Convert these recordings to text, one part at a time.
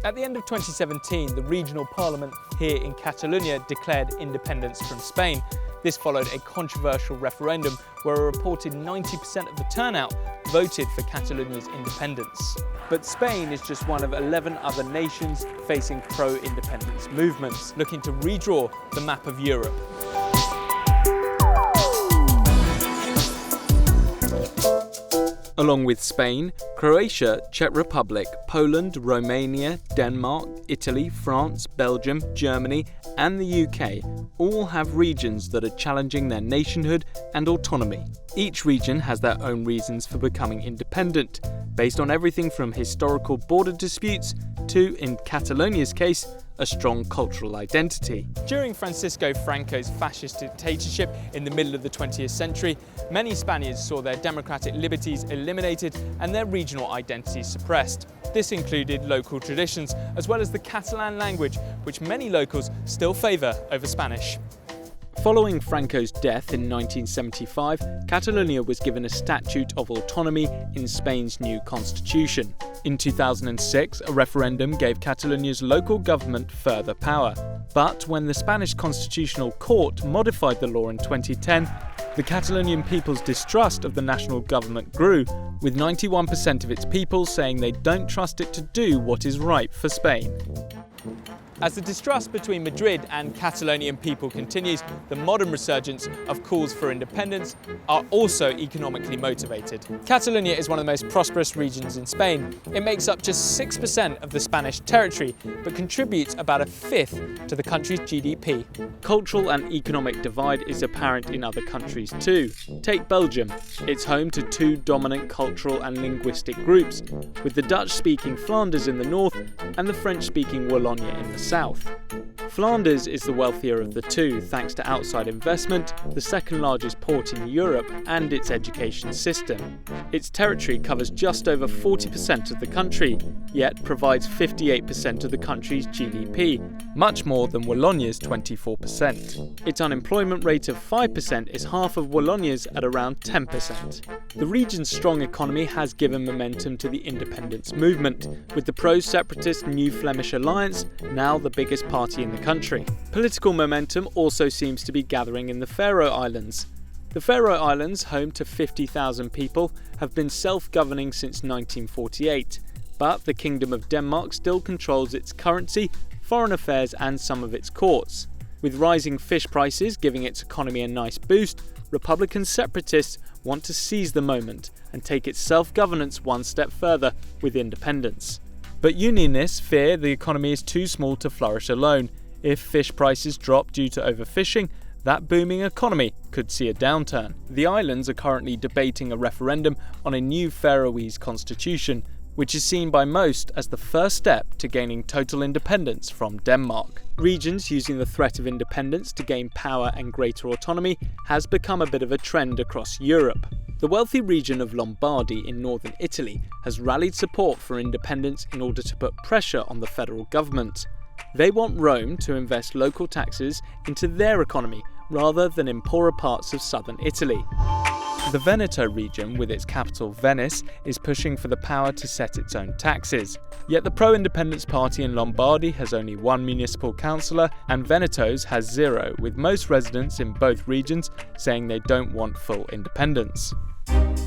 At the end of 2017, the regional parliament here in Catalonia declared independence from Spain. This followed a controversial referendum where a reported 90% of the turnout voted for Catalonia's independence. But Spain is just one of 11 other nations facing pro-independence movements, looking to redraw the map of Europe. Along with Spain, Croatia, Czech Republic, Poland, Romania, Denmark, Italy, France, Belgium, Germany and the UK all have regions that are challenging their nationhood and autonomy. Each region has their own reasons for becoming independent, based on everything from historical border disputes to, in Catalonia's case, a strong cultural identity. During Francisco Franco's fascist dictatorship in the middle of the 20th century, many Spaniards saw their democratic liberties eliminated and their regional identities suppressed. This included local traditions, as well as the Catalan language, which many locals still favour over Spanish. Following Franco's death in 1975, Catalonia was given a statute of autonomy in Spain's new constitution. In 2006, a referendum gave Catalonia's local government further power. But when the Spanish Constitutional Court modified the law in 2010, the Catalonian people's distrust of the national government grew, with 91% of its people saying they don't trust it to do what is right for Spain. As the distrust between Madrid and Catalonian people continues, the modern resurgence of calls for independence are also economically motivated. Catalonia is one of the most prosperous regions in Spain. It makes up just 6% of the Spanish territory, but contributes about a fifth to the country's GDP. Cultural and economic divide is apparent in other countries too. Take Belgium. It's home to two dominant cultural and linguistic groups, with the Dutch-speaking Flanders in the north and the French-speaking Wallonia in the south. Flanders is the wealthier of the two thanks to outside investment, the second largest port in Europe, and its education system. Its territory covers just over 40% of the country, yet provides 58% of the country's GDP, much more than Wallonia's 24%. Its unemployment rate of 5% is half of Wallonia's at around 10%. The region's strong economy has given momentum to the independence movement, with the pro-separatist New Flemish Alliance now the biggest party in the country. Political momentum also seems to be gathering in the Faroe Islands. The Faroe Islands, home to 50,000 people, have been self-governing since 1948, but the Kingdom of Denmark still controls its currency, foreign affairs and some of its courts. With rising fish prices giving its economy a nice boost, Republican separatists want to seize the moment and take its self-governance one step further with independence. But unionists fear the economy is too small to flourish alone. If fish prices drop due to overfishing, that booming economy could see a downturn. The islands are currently debating a referendum on a new Faroese constitution, which is seen by most as the first step to gaining total independence from Denmark. Regions using the threat of independence to gain power and greater autonomy has become a bit of a trend across Europe. The wealthy region of Lombardy in northern Italy has rallied support for independence in order to put pressure on the federal government. They want Rome to invest local taxes into their economy rather than in poorer parts of southern Italy. The Veneto region, with its capital Venice, is pushing for the power to set its own taxes. Yet the pro-independence party in Lombardy has only one municipal councillor and Veneto's has zero, with most residents in both regions saying they don't want full independence.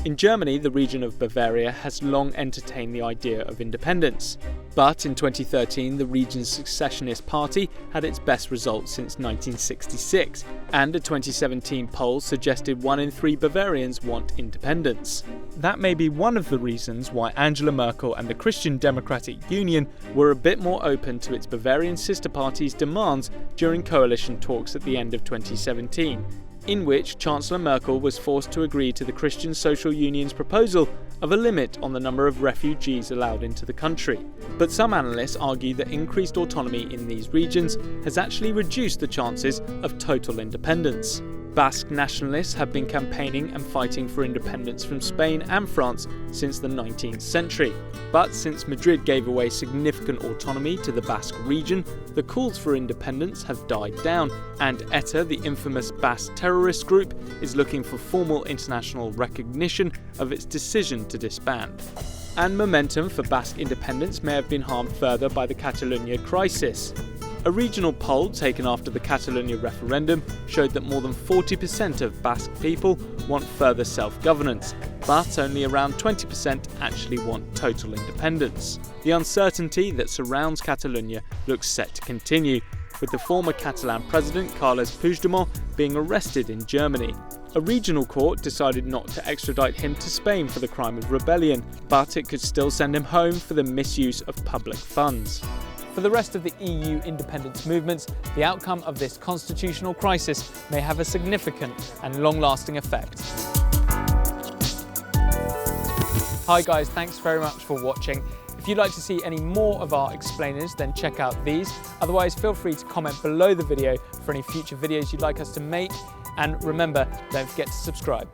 In Germany, the region of Bavaria has long entertained the idea of independence. But in 2013, the region's secessionist party had its best results since 1966, and a 2017 poll suggested 1 in 3 Bavarians want independence. That may be one of the reasons why Angela Merkel and the Christian Democratic Union were a bit more open to its Bavarian sister party's demands during coalition talks at the end of 2017. In which Chancellor Merkel was forced to agree to the Christian Social Union's proposal of a limit on the number of refugees allowed into the country. But some analysts argue that increased autonomy in these regions has actually reduced the chances of total independence. Basque nationalists have been campaigning and fighting for independence from Spain and France since the 19th century. But since Madrid gave away significant autonomy to the Basque region, the calls for independence have died down, and ETA, the infamous Basque terrorist group, is looking for formal international recognition of its decision to disband. And momentum for Basque independence may have been harmed further by the Catalonia crisis. A regional poll taken after the Catalonia referendum showed that more than 40% of Basque people want further self-governance, but only around 20% actually want total independence. The uncertainty that surrounds Catalonia looks set to continue, with the former Catalan president Carles Puigdemont being arrested in Germany. A regional court decided not to extradite him to Spain for the crime of rebellion, but it could still send him home for the misuse of public funds. For the rest of the EU independence movements, the outcome of this constitutional crisis may have a significant and long-lasting effect. Hi guys, thanks very much for watching. If you'd like to see any more of our explainers, then check out these. Otherwise, feel free to comment below the video for any future videos you'd like us to make. And remember, don't forget to subscribe.